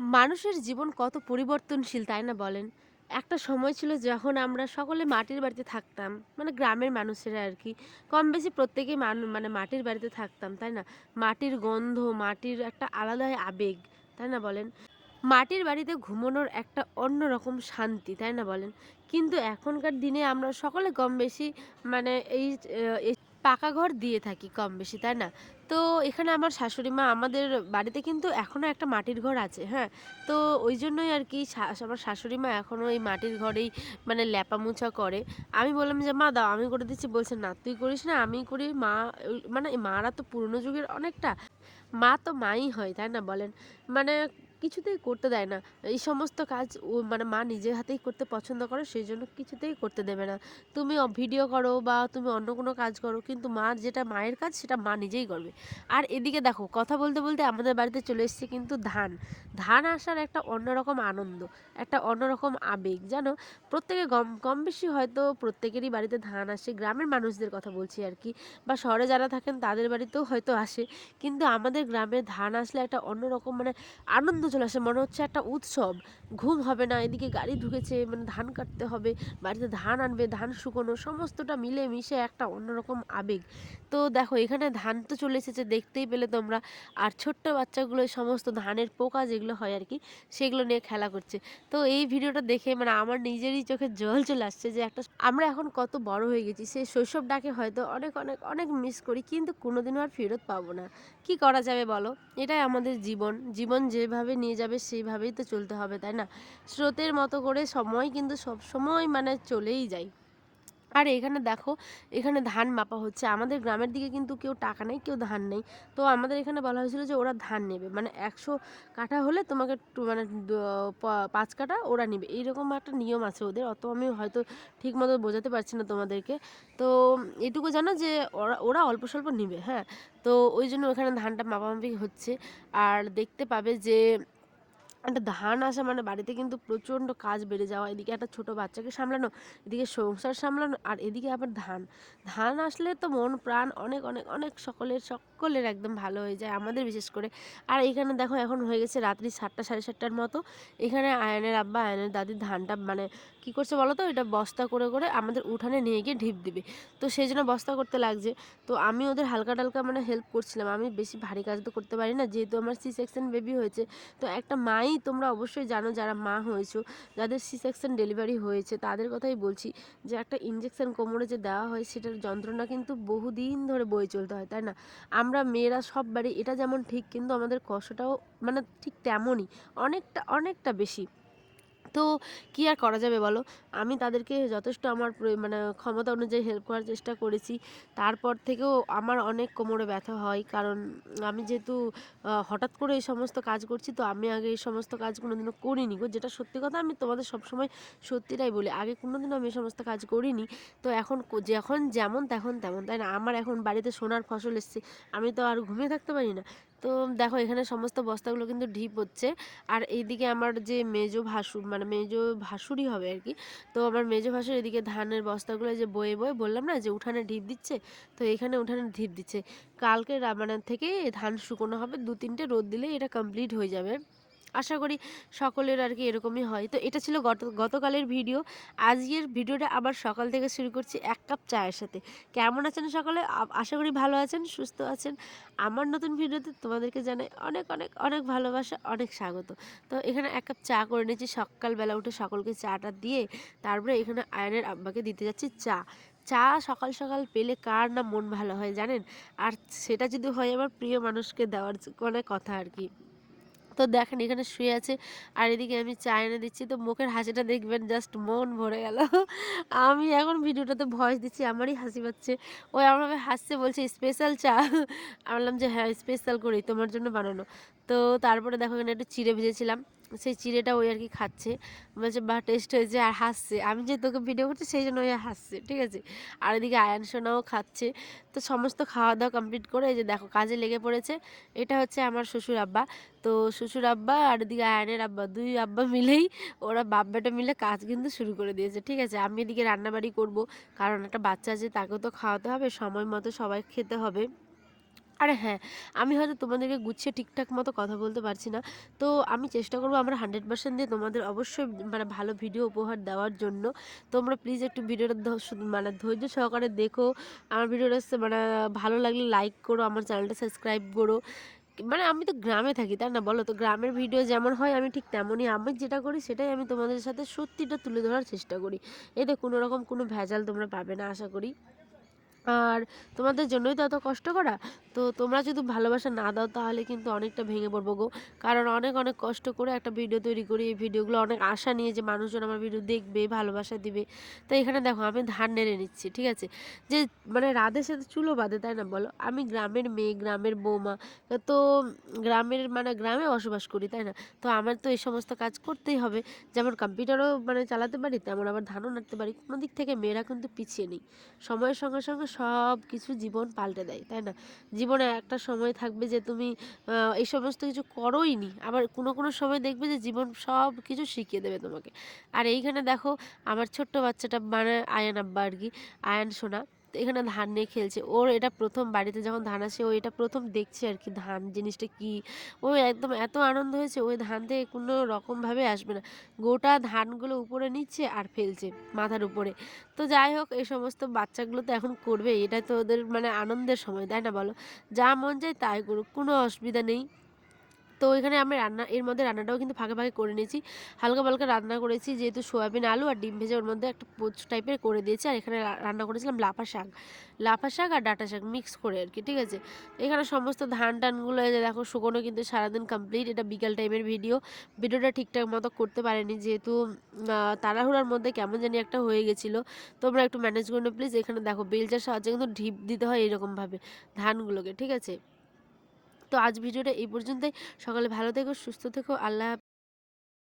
মানুষের জীবন কত পরিবর্তনশীল তাই না বলেন? একটা সময় ছিল যখন আমরা সকলে মাটির বাড়িতে থাকতাম। মানে গ্রামের মানুষেরা আরকি। কম বেশি প্রত্যেকেই মানে মাটির বাড়িতে থাকতাম, তাই না? মাটির গন্ধ, মাটির একটা আলাদাই আবেগ, তাই না বলেন? মাটির বাড়িতে ঘুমানোর একটা অন্যরকম শান্তি, তাই না বলেন? কিন্তু এখনকার দিনে আমরা সকলে কম বেশি মানে এই পাকা ঘর দিয়ে থাকি কম বেশি, তাই না? তো এখানে আমার শাশুড়ি মা আমাদের বাড়িতে কিন্তু এখনো একটা মাটির ঘর আছে, হ্যাঁ? তো ওইজন্যই আরকি আমার শাশুড়ি মা এখনো এই মাটির ঘরেই মানে ল্যাপামোছা করে। আমি বললাম যে, "মা দাও আমি করে দিচ্ছি।" বলছে, "না তুই করিস না, আমিই করি।" মা মানে মারা তো পুরনো যুগের অনেকটা। মা তো মাই হয়, তাই না বলেন? মানে কিছুতেই করতে দেয় না। এই সমস্ত কাজ মানে মা নিজের হাতেই করতে পছন্দ করে, সেজন্য কিছুতেই করতে দেবে না। তুমি ভিডিও করো বা তুমি অন্য কোনো কাজ করো, কিন্তু মার যেটা মায়ের কাজ সেটা মা নিজেই করবে। আর এদিকে দেখো কথা বলতে, বলতে আমাদের বাড়িতে চলে এসেছে কিন্তু ধান। ধান আসার একটা অন্যরকম আনন্দ, একটা অন্যরকম আবেগ জানো? প্রত্যেকে কম বেশি হয়তো প্রত্যেকেরই বাড়িতে ধান আসে। গ্রামের মানুষদের কথা বলছি আরকি। বা শহরে যারা থাকেন তাদের বাড়িতেও হয়তো আসে। কিন্তু আমাদের গ্রামে ধান আসলে একটা অন্যরকম মানে আনন্দ চলে আসে, মনে হচ্ছে একটা উৎসব। ঘুম হবে না, এদিকে গাড়ি ঢুকেছে, মানে ধান কাটতে হবে, বাড়িতে ধান আনবে, ধান শুকোনো, সমস্তটা মিলে মিশে একটা অন্যরকম আবেগ। তো দেখো এখানে ধান তো চলে এসেছে, দেখতেই পেলে তোমরা। আর ছোট্ট বাচ্চাগুলো এই সমস্ত ধানের পোকা যেগুলো হয় আর কি, সেগুলো নিয়ে খেলা করছে। তো এই ভিডিওটা দেখে মানে আমার নিজেরই চোখে জল চলে আসছে যে একটা আমরা এখন কত বড় হয়ে গেছি, সেই শৈশবটাকে হয়তো অনেক অনেক অনেক মিস করি, কিন্তু কোনোদিনও আর ফেরত পাবো না। কি করা যাবে বলো? এটাই আমাদের জীবন। জীবন যেভাবে নিয়ে যাবে সেইভাবেই তো চলতে হবে, তাই না? স্রোতের মতো করে সময় কিন্তু সবসময় মানে চলেই যায়। আর এখানে দেখো, এখানে ধান মাপা হচ্ছে। আমাদের গ্রামের দিকে কিন্তু কেউ টাকা নেয়, কেউ ধান নেয়। তো আমাদের এখানে বলা হয়েছিল যে ওরা ধান নেবে। মানে ১০০ কাঠা হলে তোমাকে মানে ৫ কাঠা ওরা নিবে। এইরকম একটা নিয়ম আছে ওদের। অত আমি হয়তো ঠিকমতো বোঝাতে পারছি না তোমাদেরকে। তো এটুকু জানো যে ওরা ওরা অল্প স্বল্প নিবে, হ্যাঁ? তো ওইজন্য ওখানে ধানটা মাপামাপি হচ্ছে। আর দেখতে পাবে যে একটা ধান আসা মানে বাড়িতে কিন্তু প্রচণ্ড কাজ বেড়ে যাওয়া। এদিকে একটা ছোট বাচ্চাকে সামলানো, এদিকে সংসার সামলানো, আর এদিকে আবার ধান। ধান আসলে তো মন প্রাণ অনেক অনেক অনেক সকলের একদম ভালো হয়ে যায়, আমাদের বিশেষ করে। আর এখানে দেখো এখন হয়ে গেছে রাত্রি ৭টা ৭:৩০টার মতো। এখানে আয়ানের আব্বা আয়ানের দাদির ধানটা মানে কী করছে বলো তো, এটা বস্তা করে করে আমাদের উঠানে নিয়ে গিয়ে ঢিপ দিবে। তো সেই জন্য বস্তা করতে লাগছে। তো আমি ওদের হালকা টালকা মানে হেল্প করছিলাম। আমি বেশি ভারী কাজ তো করতে পারি না, যেহেতু আমার সি সেকশন বেবি হয়েছে। তো একটা মাই তোমরা অবশ্যই জানো যারা মা হয়েছো, যাদের সি সেকশন ডেলিভারি হয়েছে তাদের কথাই বলছি, যে একটা ইঞ্জেকশন কোমরে যে দেওয়া হয় সেটার যন্ত্রণা কিন্তু বহুদিন ধরে বয়ে চলতে হয়, তাই না? আমরা মেয়েরা সব বাড়ি এটা যেমন ঠিক, কিন্তু আমাদের কষ্টটাও মানে ঠিক তেমনই, অনেকটা অনেকটা বেশি। তো কি আর করা যাবে বলো? আমি তাদেরকে যথেষ্ট আমার মানে ক্ষমতা অনুযায়ী হেল্প করার চেষ্টা করেছি। তারপর থেকেও আমার অনেক কোমরে ব্যথা হয়। কারণ আমি যেহেতু হঠাৎ করে এই সমস্ত কাজ করছি, তো আমি আগে এই সমস্ত কাজ কোনোদিনও করিনি গো। যেটা সত্যি কথা, আমি তোমাদের সবসময় সত্যিটাই বলি। আগে কোনোদিনও আমি এই সমস্ত কাজ করিনি। তো এখন যখন যেমন তখন তেমন, তাই না? আমার এখন বাড়িতে সোনার ফসল এসছে। আমি তো আর ঘুমিয়ে থাকতে পারি না। তো দেখো এখানে সমস্ত বস্তাগুলো কিন্তু ঢিপ হচ্ছে। আর এইদিকে আমার যে মানে মেজো ভাসুরই হবে আর কি। তো আমার মেজো ভাসুর এদিকে ধানের বস্তাগুলো যে বয়ে বয়ে বললাম না যে উঠানে ঢিপ দিচ্ছে, তো এখানে উঠানে ঢিপ দিচ্ছে। কালকে মানে থেকে ধান শুকনো হবে, ২-৩টে রোদ দিলেই এটা কমপ্লিট হয়ে যাবে। আশা করি সকলের আর কি এরকমই হয়। তো এটা ছিল গতকালের ভিডিও। আজকের ভিডিওটা আবার সকাল থেকে শুরু করছি ১ কাপ চায়ের সাথে। কেমন আছেন সকলে? আশা করি ভালো আছেন, সুস্থ আছেন। আমার নতুন ভিডিওতে তোমাদেরকে জানাই অনেক অনেক অনেক ভালোবাসা, অনেক স্বাগত। তো এখানে ১ কাপ চা করে নিয়েছি, সকালবেলা উঠে সকলকে চাটা দিয়ে তারপরে এখানে আয়ানের আব্বাকে দিতে যাচ্ছি চা। চা সকাল সকাল পেলে কার না মন ভালো হয় জানেন? আর সেটা যদি হয় আমার প্রিয় মানুষকে দেওয়ার মানে কথা আর কি। তো দেখেন এখানে শুয়ে আছে, আর এদিকে আমি চা এনে দিচ্ছি, তো মুখের হাসিটা দেখবেন জাস্ট মন ভরে গেল। আমি এখন ভিডিওটাতে ভয়েস দিচ্ছি, আমারই হাসি পাচ্ছে। ও এমনভাবে হাসছে, বলছে স্পেশাল চা। আমি বললাম যে হ্যাঁ স্পেশাল করেই তোমার জন্য বানানো। তো তারপরে দেখো এখানে একটু চিড়ে ভেজেছিলাম, সেই চিড়েটা ওই আর কি খাচ্ছে, বলছে বাহ টেস্ট হয়েছে, আর হাসছে। আমি যে তোকে ভিডিও করছি সেই জন্য ওই হাসছে, ঠিক আছে? আর এদিকে আয়ান সোনাও খাচ্ছে। তো সমস্ত খাওয়া দাওয়া কমপ্লিট করে এই যে দেখো কাজে লেগে পড়েছে। এটা হচ্ছে আমার শ্বশুর আব্বা। তো শ্বশুর আব্বা আর এদিকে আয়নের আব্বা, ২ আব্বা মিলেই ওরা বাপ বেটা মিলে কাজ কিন্তু শুরু করে দিয়েছে, ঠিক আছে? আমি এদিকে রান্নাবাড়ি করব, কারণ একটা বাচ্চা আছে তাকেও তো খাওয়াতে হবে, সময় মতো সবাই খেতে হবে। আরে হ্যাঁ, আমি হয়তো তোমাদেরকে গুছিয়ে ঠিকঠাক মতো কথা বলতে পারছি না। তো আমি চেষ্টা করব আমার 100% দিয়ে তোমাদের অবশ্যই মানে ভালো ভিডিও উপহার দেওয়ার জন্য। তোমরা প্লিজ একটু ভিডিওটা মানে ধৈর্য সহকারে দেখো। আমার ভিডিওটা মানে ভালো লাগলে লাইক করো, আমার চ্যানেলটা সাবস্ক্রাইব করো। মানে আমি তো গ্রামে থাকি, তাই না বলো? তো গ্রামের ভিডিও যেমন হয় আমি ঠিক তেমনই, আমি যেটা করি সেটাই আমি তোমাদের সাথে সত্যিটা তুলে ধরার চেষ্টা করি। এতে কোনো রকম কোনো ভেজাল তোমরা পাবে না আশা করি। আর তোমাদের জন্যই তো এত কষ্ট করা। তো তোমরা যদি ভালোবাসা না দাও তাহলে কিন্তু অনেকটা ভেঙে পড়বো গো। কারণ অনেক, অনেক কষ্ট করে একটা ভিডিও তৈরি করি। এই ভিডিওগুলো অনেক আশা নিয়ে যে মানুষজন আমার ভিডিও দেখবে, ভালোবাসা দিবে। তো এখানে দেখো আমি ধান নেড়ে নিচ্ছি, ঠিক আছে? যে মানে রাধের সাথে চুলো বাঁধে, তাই না বলো? আমি গ্রামের মেয়ে, গ্রামের বৌমা। তো গ্রামের মানে গ্রামে বসবাস করি, তাই না? তো আমার তো এই সমস্ত কাজ করতেই হবে। যেমন কম্পিউটারও মানে চালাতে পারি, তেমন আবার ধানও নাড়তে পারি। কোনো দিক থেকে মেয়েরা কিন্তু পিছিয়ে নেই। সময়ের সঙ্গে সঙ্গে সব কিছু জীবন পাল্টে দেয়, তাই না? জীবনে একটা সময় থাকবে যে তুমি এই সমস্ত কিছু করোই নি, আবার কোনো কোনো সময় দেখবে যে জীবন সব কিছু শিখিয়ে দেবে তোমাকে। আর এইখানে দেখো আমার ছোট্ট বাচ্চাটা মানে আয়ান আব্বা আর কি, আয়ান সোনা, তো এখানে ধান নিয়ে খেলছে। ওর এটা প্রথম, বাড়িতে যখন ধান আসে ও এটা প্রথম দেখছে আর কি, ধান জিনিসটা কি। ও একদম এত আনন্দ হয়েছে, ওই ধান থেকে কোনো রকমভাবে আসবে না, গোটা ধানগুলো উপরে নিচ্ছে আর ফেলছে মাথার উপরে। তো যাই হোক, এই সমস্ত বাচ্চাগুলো তো এখন করবে, এটা তো ওদের মানে আনন্দের সময়, তাই না বলো? যা মন চায় তাই করুক, কোনো অসুবিধা নেই। তো এখানে আমি এর মধ্যে রান্নাটাও কিন্তু ফাঁকে ফাঁকে করে নিয়েছি। হালকা পালকা রান্না করেছি, যেহেতু সয়াবিন আলু আর ডিম ভেজে ওর মধ্যে একটা পোচ টাইপের করে দিয়েছি। আর এখানে রান্না করেছিলাম লাফা শাক, লাফা শাক আর ডাঁটা শাক মিক্স করে আর কি, ঠিক আছে? এখানে সমস্ত ধান টানগুলো এই যে দেখো শুকনো কিন্তু সারাদিন কমপ্লিট। এটা বিকাল টাইমের ভিডিওটা ঠিকঠাক মতো করতে পারেনি, যেহেতু তাড়াহুড়ার মধ্যে কেমন জানি একটা হয়ে গেছিলো। তোমরা একটু ম্যানেজ করে নাও প্লিজ। এখানে দেখো বেলচার সাহায্যে কিন্তু ঢিপ দিতে হয় এরকমভাবে ধানগুলোকে, ঠিক আছে? তো আজ ভিডিওটা এই পর্যন্তই। সকালে ভালো থেকো, সুস্থ থেকো, আল্লাহ